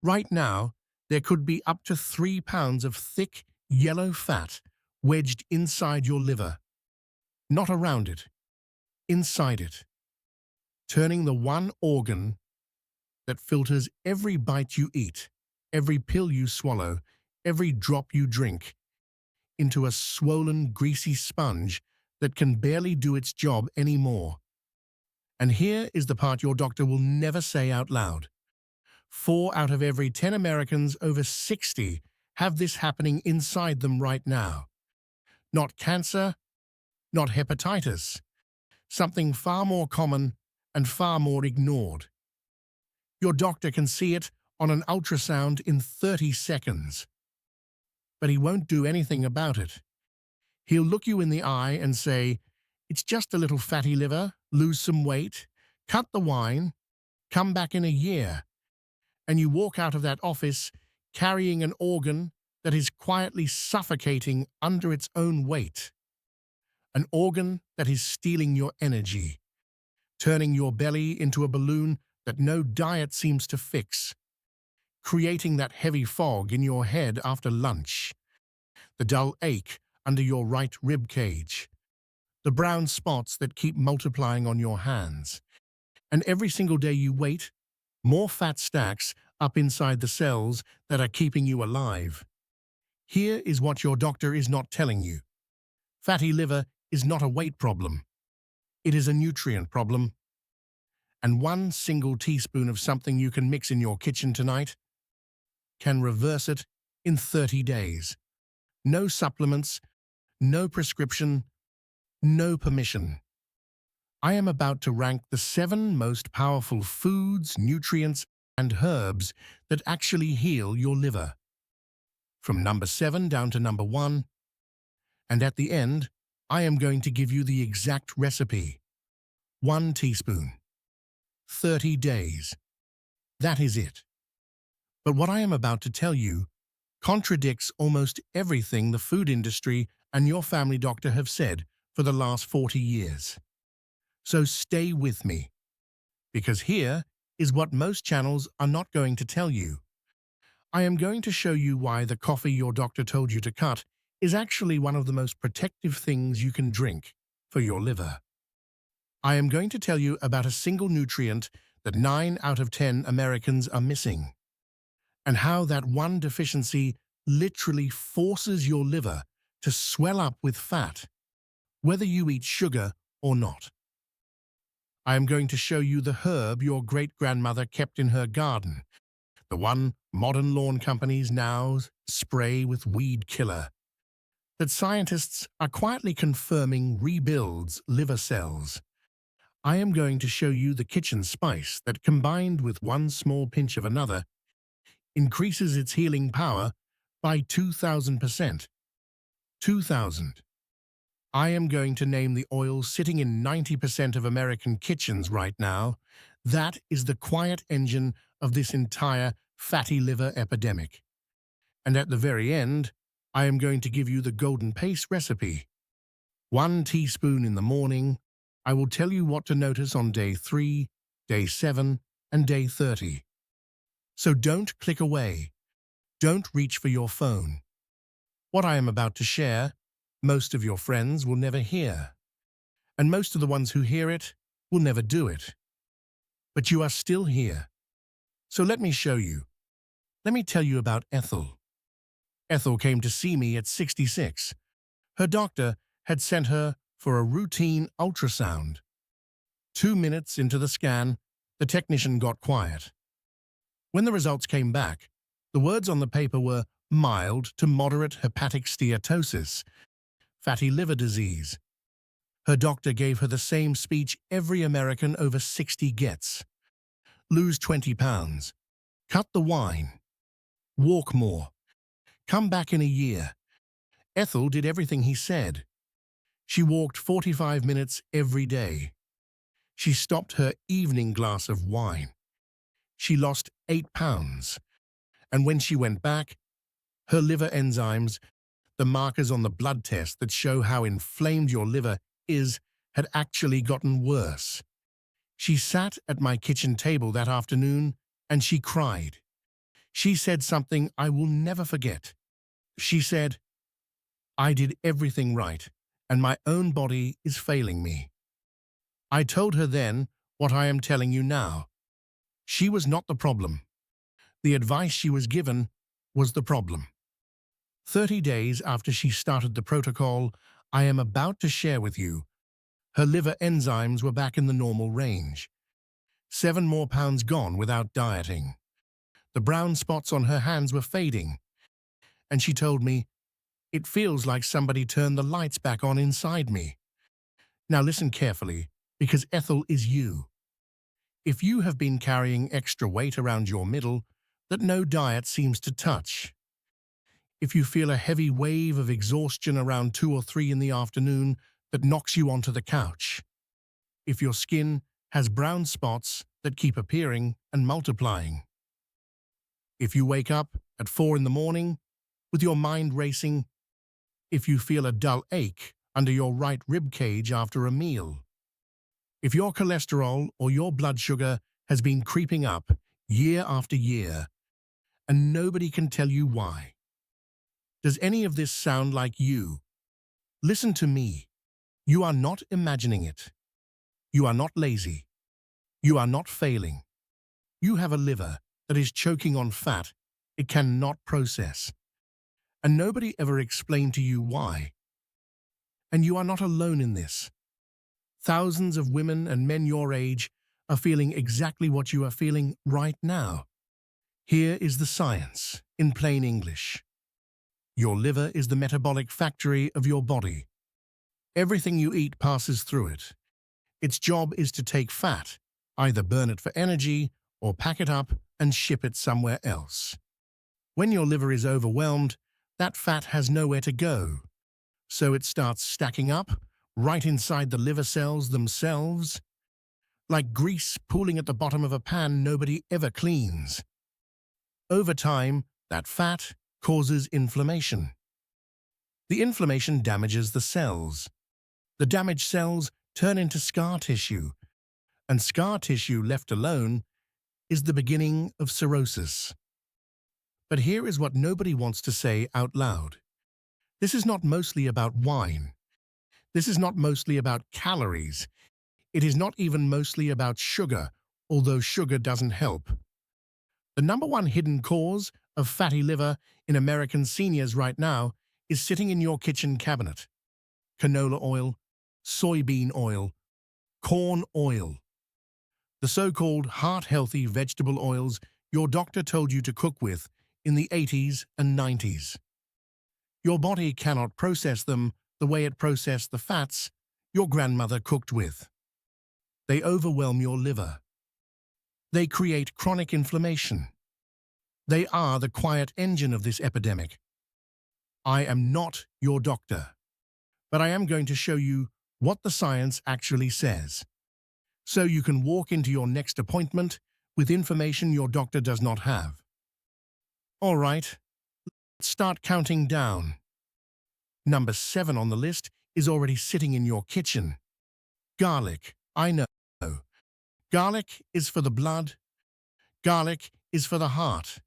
Right now, there could be up to 3 pounds of thick, yellow fat wedged inside your liver, not around it, inside it, turning the one organ that filters every bite you eat, every pill you swallow, every drop you drink, into a swollen, greasy sponge that can barely do its job anymore. And here is the part your doctor will never say out loud. 4 out of every 10 Americans over 60 have this happening inside them right now. Not cancer, not hepatitis, something far more common and far more ignored. Your doctor can see it on an ultrasound in 30 seconds. But he won't do anything about it. He'll look you in the eye and say, "It's just a little fatty liver, lose some weight, cut the wine, come back in a year." And you walk out of that office carrying an organ that is quietly suffocating under its own weight. An organ that is stealing your energy, turning your belly into a balloon that no diet seems to fix, creating that heavy fog in your head after lunch, the dull ache under your right rib cage, the brown spots that keep multiplying on your hands. And every single day you wait, more fat stacks up inside the cells that are keeping you alive. Here is what your doctor is not telling you. Fatty liver is not a weight problem. It is a nutrient problem. And one single teaspoon of something you can mix in your kitchen tonight can reverse it in 30 days. No supplements, no prescription, no permission. I am about to rank the 7 most powerful foods, nutrients, and herbs that actually heal your liver. From number 7 down to number 1. And at the end, I am going to give you the exact recipe. 1 teaspoon. 30 days. That is it. But what I am about to tell you contradicts almost everything the food industry and your family doctor have said for the last 40 years. So stay with me, because here is what most channels are not going to tell you. I am going to show you why the coffee your doctor told you to cut is actually one of the most protective things you can drink for your liver. I am going to tell you about a single nutrient that 9 out of 10 Americans are missing, and how that one deficiency literally forces your liver to swell up with fat, whether you eat sugar or not. I am going to show you the herb your great-grandmother kept in her garden, the one modern lawn companies now spray with weed killer, that scientists are quietly confirming rebuilds liver cells. I am going to show you the kitchen spice that, combined with one small pinch of another, increases its healing power by 2,000%. 2,000. I am going to name the oil sitting in 90% of American kitchens right now. That is the quiet engine of this entire fatty liver epidemic. And at the very end, I am going to give you the golden paste recipe. 1 teaspoon in the morning. I will tell you what to notice on day 3, day 7, and day 30. So don't click away. Don't reach for your phone. What I am about to share, most of your friends will never hear. And most of the ones who hear it will never do it. But you are still here. So let me show you. Let me tell you about Ethel. Ethel came to see me at 66. Her doctor had sent her for a routine ultrasound. 2 minutes into the scan, the technician got quiet. When the results came back, the words on the paper were mild to moderate hepatic steatosis, fatty liver disease. Her doctor gave her the same speech every American over 60 gets. Lose 20 pounds. Cut the wine. Walk more. Come back in a year. Ethel did everything he said. She walked 45 minutes every day. She stopped her evening glass of wine. She lost 8 pounds. And when she went back, her liver enzymes, the markers on the blood test that show how inflamed your liver is, had actually gotten worse. She sat at my kitchen table that afternoon and she cried. She said something I will never forget. She said, "I did everything right, and my own body is failing me." I told her then what I am telling you now. She was not the problem. The advice she was given was the problem. 30 days after she started the protocol I am about to share with you, her liver enzymes were back in the normal range. 7 more pounds gone without dieting. The brown spots on her hands were fading, and she told me, "It feels like somebody turned the lights back on inside me." Now listen carefully, because Ethel is you. If you have been carrying extra weight around your middle that no diet seems to touch, if you feel a heavy wave of exhaustion around 2 or 3 in the afternoon that knocks you onto the couch, if your skin has brown spots that keep appearing and multiplying, if you wake up at 4 in the morning with your mind racing, if you feel a dull ache under your right rib cage after a meal, if your cholesterol or your blood sugar has been creeping up year after year and nobody can tell you why. Does any of this sound like you? Listen to me. You are not imagining it. You are not lazy. You are not failing. You have a liver that is choking on fat it cannot process. And nobody ever explained to you why. And you are not alone in this. Thousands of women and men your age are feeling exactly what you are feeling right now. Here is the science, in plain English. Your liver is the metabolic factory of your body. Everything you eat passes through it. Its job is to take fat, either burn it for energy or pack it up and ship it somewhere else. When your liver is overwhelmed, that fat has nowhere to go. So it starts stacking up right inside the liver cells themselves, like grease pooling at the bottom of a pan nobody ever cleans. Over time, that fat causes inflammation. The inflammation damages the cells. The damaged cells turn into scar tissue, and scar tissue left alone is the beginning of cirrhosis. But here is what nobody wants to say out loud. This is not mostly about wine. This is not mostly about calories. It is not even mostly about sugar, although sugar doesn't help. The number one hidden cause of fatty liver in American seniors right now is sitting in your kitchen cabinet. Canola oil, soybean oil, corn oil. The so-called heart-healthy vegetable oils your doctor told you to cook with in the 80s and 90s. Your body cannot process them the way it processed the fats your grandmother cooked with. They overwhelm your liver. They create chronic inflammation. They are the quiet engine of this epidemic. I am not your doctor, but I am going to show you what the science actually says, so you can walk into your next appointment with information your doctor does not have. All right, let's start counting down. Number 7 on the list is already sitting in your kitchen. Garlic, I know. Garlic is for the blood. Garlic is for the heart.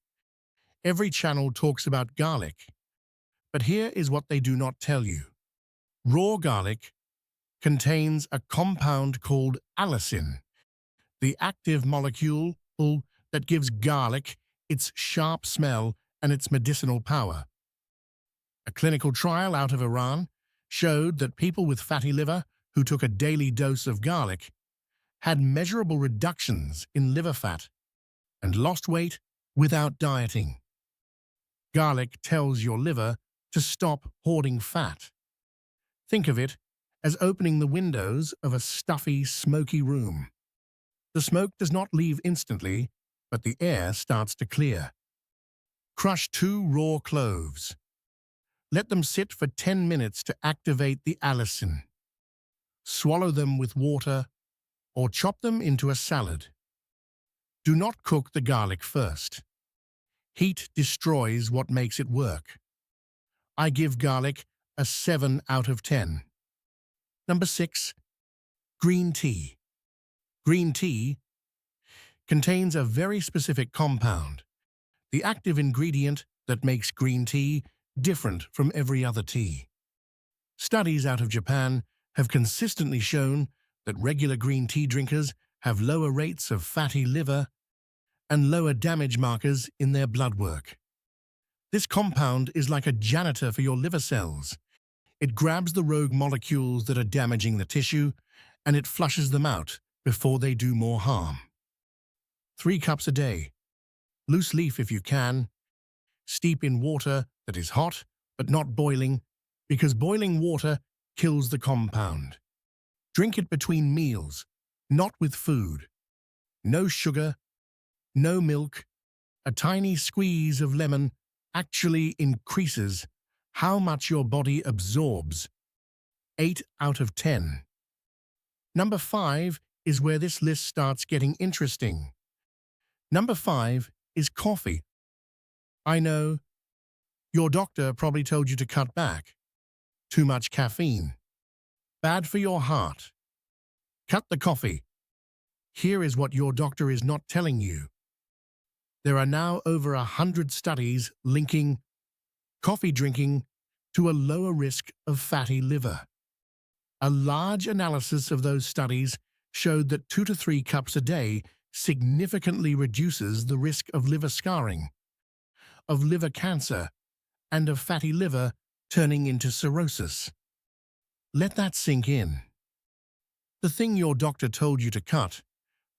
Every channel talks about garlic. But here is what they do not tell you. Raw garlic contains a compound called allicin, the active molecule that gives garlic its sharp smell and its medicinal power. A clinical trial out of Iran showed that people with fatty liver who took a daily dose of garlic had measurable reductions in liver fat and lost weight without dieting. Garlic tells your liver to stop hoarding fat. Think of it as opening the windows of a stuffy, smoky room. The smoke does not leave instantly, but the air starts to clear. Crush 2 raw cloves. Let them sit for 10 minutes to activate the allicin. Swallow them with water or chop them into a salad. Do not cook the garlic first. Heat destroys what makes it work. I give garlic a 7 out of 10. Number 6, green tea. Green tea contains a very specific compound the active ingredient that makes green tea different from every other tea. Studies out of Japan have consistently shown that regular green tea drinkers have lower rates of fatty liver and lower damage markers in their blood work. This compound is like a janitor for your liver cells. It grabs the rogue molecules that are damaging the tissue and it flushes them out before they do more harm. 3 cups a day. Loose leaf if you can. Steep in water that is hot but not boiling, because boiling water kills the compound. Drink it between meals, not with food. No sugar, no milk. A tiny squeeze of lemon actually increases how much your body absorbs. 8 out of 10. Number 5 is where this list starts getting interesting. Number 5 is coffee. I know, your doctor probably told you to cut back. Too much caffeine. Bad for your heart. Cut the coffee. Here is what your doctor is not telling you. There are now over 100 studies linking coffee drinking to a lower risk of fatty liver. A large analysis of those studies showed that 2 to 3 cups a day significantly reduces the risk of liver scarring, of liver cancer, and of fatty liver turning into cirrhosis. Let that sink in. The thing your doctor told you to cut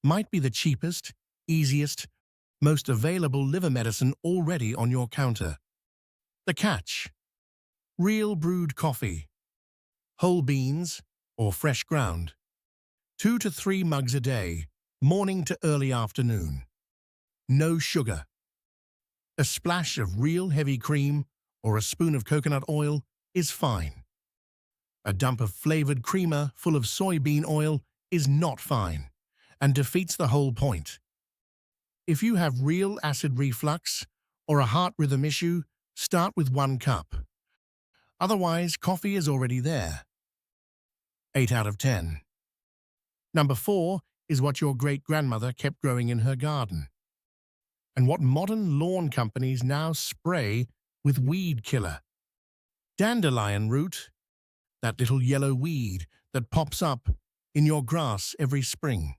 might be the cheapest, easiest, most available liver medicine already on your counter. The catch: real brewed coffee, whole beans or fresh ground, 2 to 3 mugs a day, morning to early afternoon. No sugar. A splash of real heavy cream or a spoon of coconut oil is fine. A dump of flavored creamer full of soybean oil is not fine and defeats the whole point. If you have real acid reflux or a heart rhythm issue, start with 1 cup. Otherwise, coffee is already there. 8 out of 10. Number 4 is what your great-grandmother kept growing in her garden, and what modern lawn companies now spray with weed killer. Dandelion root, that little yellow weed that pops up in your grass every spring.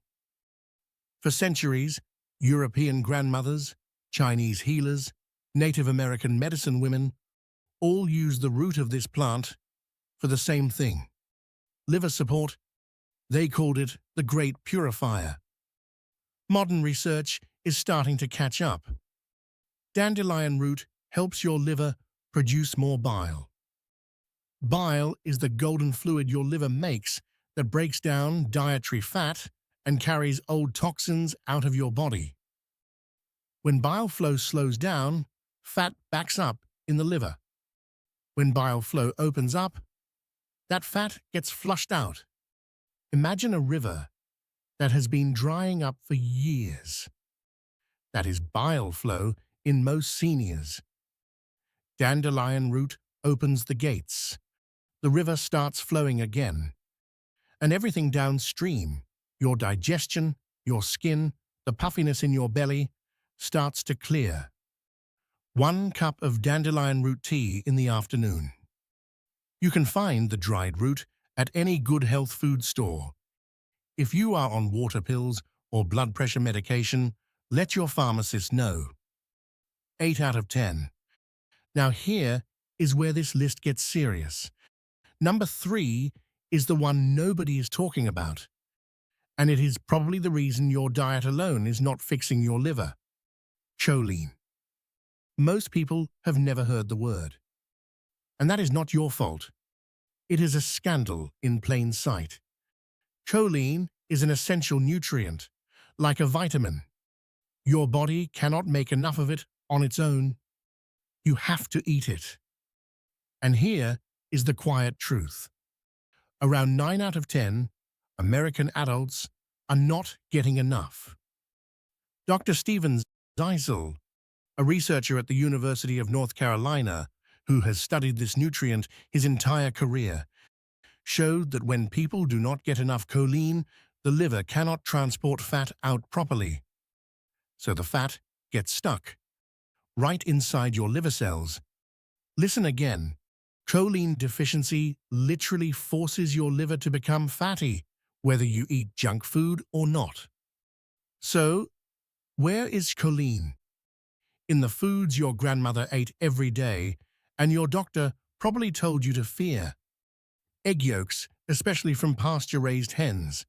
For centuries, European grandmothers, Chinese healers, Native American medicine women all used the root of this plant for the same thing. Liver support. They called it the Great Purifier. Modern research is starting to catch up. Dandelion root helps your liver produce more bile. Bile is the golden fluid your liver makes that breaks down dietary fat and carries old toxins out of your body. When bile flow slows down, fat backs up in the liver. When bile flow opens up, that fat gets flushed out. Imagine a river that has been drying up for years. That is bile flow in most seniors. Dandelion root opens the gates. The river starts flowing again. And everything downstream, your digestion, your skin, the puffiness in your belly, starts to clear. 1 cup of dandelion root tea in the afternoon. You can find the dried root at any good health food store. If you are on water pills or blood pressure medication, let your pharmacist know. 8 out of 10. Now here is where this list gets serious. Number 3 is the one nobody is talking about, and it is probably the reason your diet alone is not fixing your liver. Choline. Most people have never heard the word. And that is not your fault. It is a scandal in plain sight. Choline is an essential nutrient, like a vitamin. Your body cannot make enough of it on its own. You have to eat it. And here is the quiet truth. Around 9 out of 10 American adults are not getting enough. Dr. Steven Zeisel, a researcher at the University of North Carolina who has studied this nutrient his entire career, showed that when people do not get enough choline, the liver cannot transport fat out properly. So the fat gets stuck, right inside your liver cells. Listen again. Choline deficiency literally forces your liver to become fatty, whether you eat junk food or not. So, where is choline? In the foods your grandmother ate every day and your doctor probably told you to fear. Egg yolks, especially from pasture-raised hens.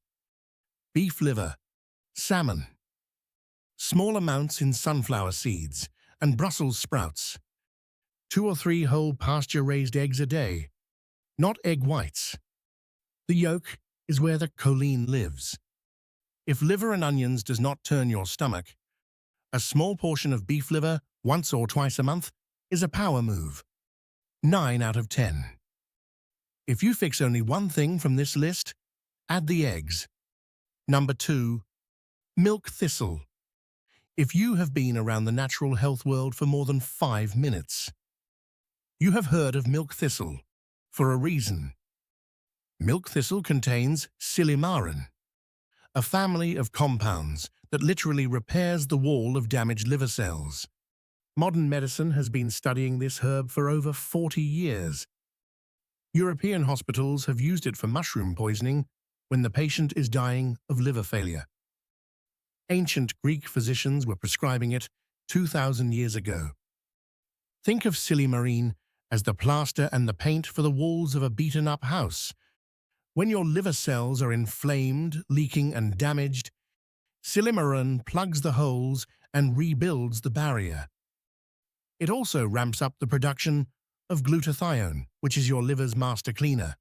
Beef liver, salmon. Small amounts in sunflower seeds and Brussels sprouts. 2 or 3 whole pasture-raised eggs a day, not egg whites. The yolk is where the choline lives. If liver and onions does not turn your stomach, a small portion of beef liver once or twice a month is a power move. 9 out of 10. If you fix only one thing from this list, add the eggs. Number 2. Milk thistle. If you have been around the natural health world for more than 5 minutes, you have heard of milk thistle for a reason. Milk thistle contains silymarin, a family of compounds that literally repairs the wall of damaged liver cells. Modern medicine has been studying this herb for over 40 years. European hospitals have used it for mushroom poisoning when the patient is dying of liver failure. Ancient Greek physicians were prescribing it 2,000 years ago. Think of silymarin as the plaster and the paint for the walls of a beaten-up house. When your liver cells are inflamed, leaking and damaged, silymarin plugs the holes and rebuilds the barrier. It also ramps up the production of glutathione, which is your liver's master cleaner.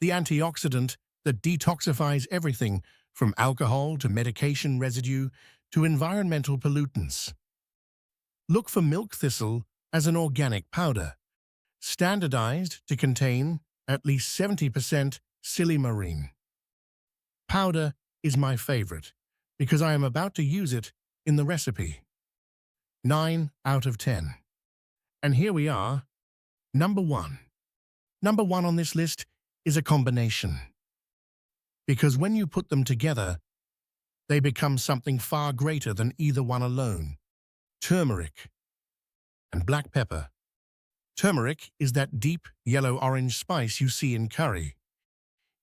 The antioxidant that detoxifies everything from alcohol to medication residue to environmental pollutants. Look for milk thistle as an organic powder, standardized to contain at least 70% silymarin. Powder is my favorite because I am about to use it in the recipe. 9 out of 10. And here we are, number 1. Number 1 on this list is a combination. Because when you put them together, they become something far greater than either one alone. Turmeric and black pepper. Turmeric is that deep yellow-orange spice you see in curry.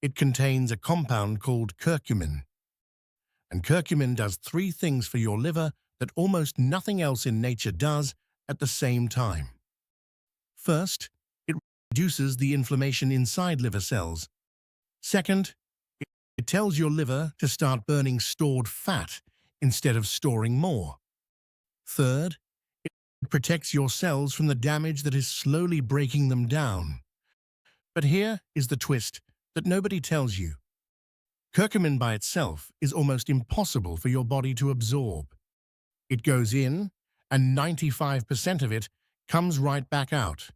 It contains a compound called curcumin. And curcumin does 3 things for your liver that almost nothing else in nature does at the same time. First, it reduces the inflammation inside liver cells. Second, it tells your liver to start burning stored fat instead of storing more. Third, it protects your cells from the damage that is slowly breaking them down. But here is the twist that nobody tells you. Curcumin by itself is almost impossible for your body to absorb. It goes in, and 95% of it comes right back out,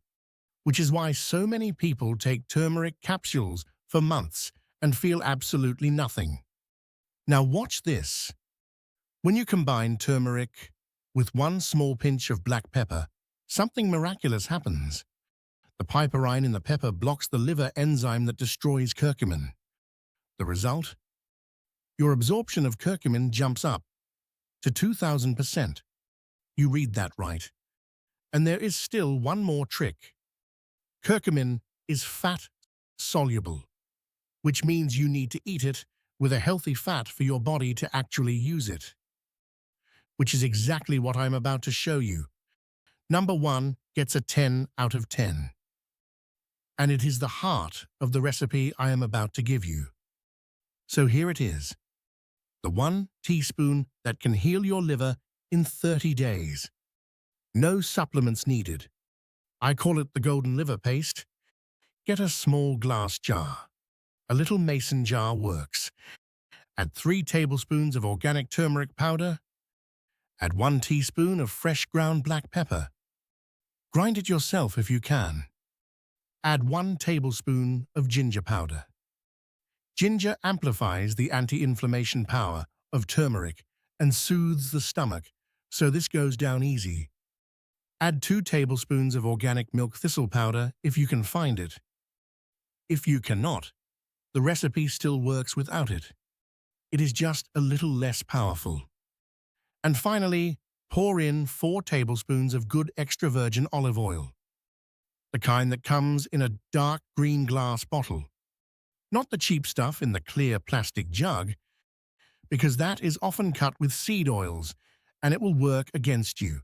which is why so many people take turmeric capsules for months and feel absolutely nothing. Now watch this. When you combine turmeric with 1 small pinch of black pepper, something miraculous happens. The piperine in the pepper blocks the liver enzyme that destroys curcumin. The result? Your absorption of curcumin jumps up to 2,000%. You read that right. And there is still one more trick. Curcumin is fat-soluble, which means you need to eat it with a healthy fat for your body to actually use it. Which is exactly what I'm about to show you. Number 1 gets a 10 out of 10. And it is the heart of the recipe I am about to give you. So here it is. The 1 teaspoon that can heal your liver in 30 days. No supplements needed. I call it the golden liver paste. Get a small glass jar. A little mason jar works. Add 3 tablespoons of organic turmeric powder. Add 1 teaspoon of fresh ground black pepper. Grind it yourself if you can. Add 1 tablespoon of ginger powder. Ginger amplifies the anti-inflammation power of turmeric and soothes the stomach, so this goes down easy. Add 2 tablespoons of organic milk thistle powder if you can find it. If you cannot, the recipe still works without it. It is just a little less powerful. And finally, Pour in 4 tablespoons of good extra virgin olive oil, the kind that comes in a dark green glass bottle, not the cheap stuff in the clear plastic jug, because that is often cut with seed oils and it will work against you.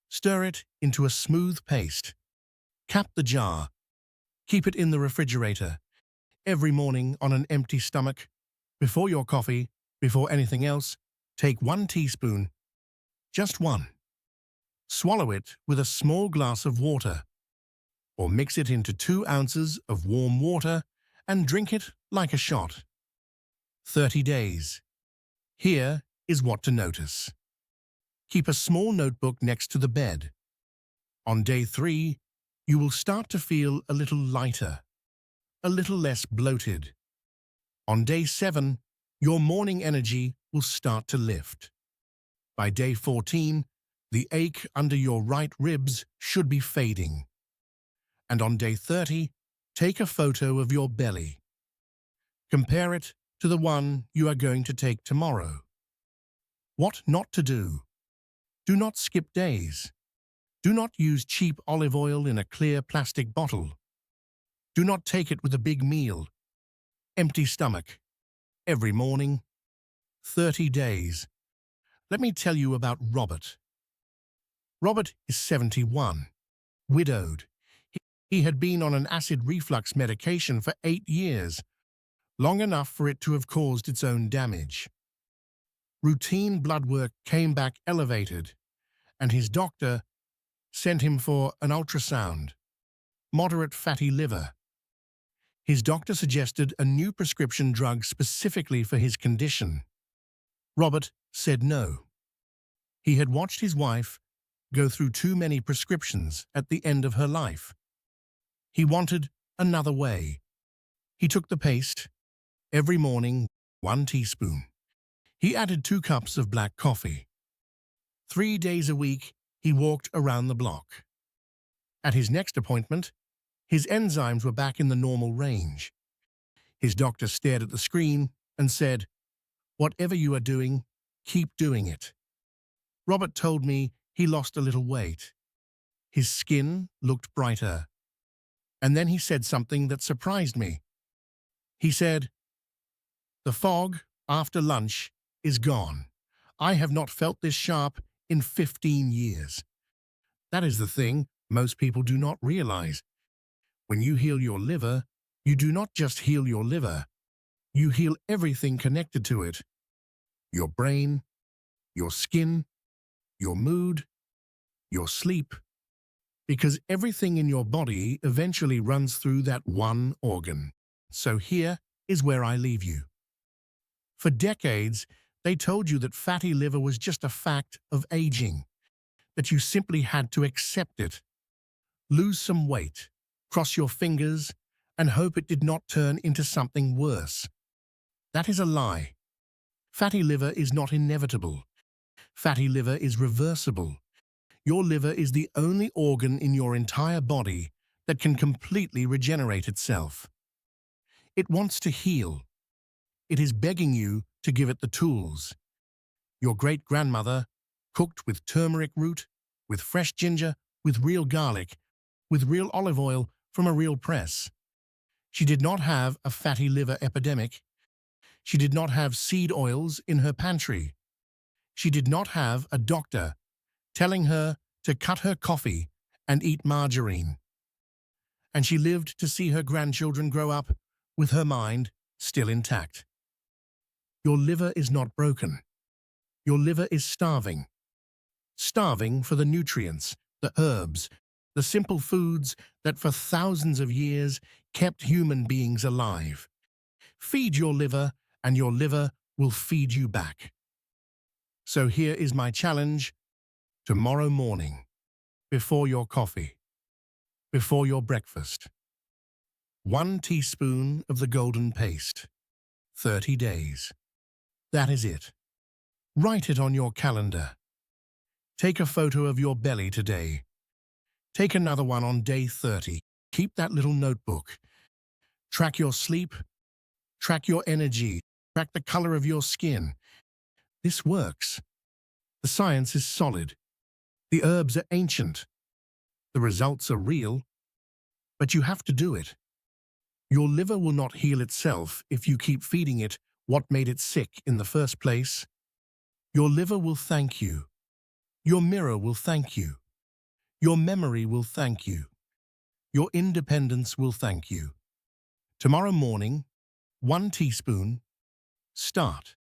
Stir it into a smooth paste. Cap the jar. Keep it in the refrigerator. Every morning on an empty stomach, before your coffee, before anything else, take 1 teaspoon, just 1. Swallow it with a small glass of water, or mix it into 2 ounces of warm water and drink it like a shot. 30 days. Here is what to notice. Keep a small notebook next to the bed. On day 3, you will start to feel a little lighter, a little less bloated. On day 7, your morning energy will start to lift. By day 14, the ache under your right ribs should be fading. And on day 30, take a photo of your belly. Compare it to the one you are going to take tomorrow. What not to do? Do not skip days. Do not use cheap olive oil in a clear plastic bottle. Do not take it with a big meal. Empty stomach. Every morning. 30 days. Let me tell you about Robert. Robert is 71, widowed. He had been on an acid reflux medication for 8 years, long enough for it to have caused its own damage. Routine blood work came back elevated, and his doctor sent him for an ultrasound. Moderate fatty liver. His doctor suggested a new prescription drug specifically for his condition. Robert said no. He had watched his wife go through too many prescriptions at the end of her life. He wanted another way. He took the paste. Every morning, 1 teaspoon. He added 2 cups of black coffee. 3 days a week, he walked around the block. At his next appointment, his enzymes were back in the normal range. His doctor stared at the screen and said, "Whatever you are doing, keep doing it." Robert told me he lost a little weight. His skin looked brighter. And then he said something that surprised me. He said, "The fog after lunch is gone. I have not felt this sharp in 15 years. That is the thing most people do not realize. When you heal your liver, you do not just heal your liver. You heal everything connected to it. Your brain, your skin, your mood, your sleep. Because everything in your body eventually runs through that one organ. So here is where I leave you. For decades, they told you that fatty liver was just a fact of aging, that you simply had to accept it. Lose some weight, cross your fingers, and hope it did not turn into something worse. That is a lie. Fatty liver is not inevitable. Fatty liver is reversible. Your liver is the only organ in your entire body that can completely regenerate itself. It wants to heal. It is begging you to give it the tools. Your great-grandmother cooked with turmeric root, with fresh ginger, with real garlic, with real olive oil from a real press. She did not have a fatty liver epidemic. She did not have seed oils in her pantry. She did not have a doctor telling her to cut her coffee and eat margarine. And she lived to see her grandchildren grow up with her mind still intact. Your liver is not broken. Your liver is starving. Starving for the nutrients, the herbs, the simple foods that for thousands of years kept human beings alive. Feed your liver, and your liver will feed you back. So here is my challenge. Tomorrow morning, before your coffee, before your breakfast, 1 teaspoon of the golden paste, 30 days. That is it. Write it on your calendar. Take a photo of your belly today. Take another one on day 30. Keep that little notebook. Track your sleep. Track your energy. Track the color of your skin. This works. The science is solid. The herbs are ancient. The results are real. But you have to do it. Your liver will not heal itself if you keep feeding it what made it sick in the first place. Your liver will thank you. Your mirror will thank you. Your memory will thank you. Your independence will thank you. Tomorrow morning, 1 teaspoon, start.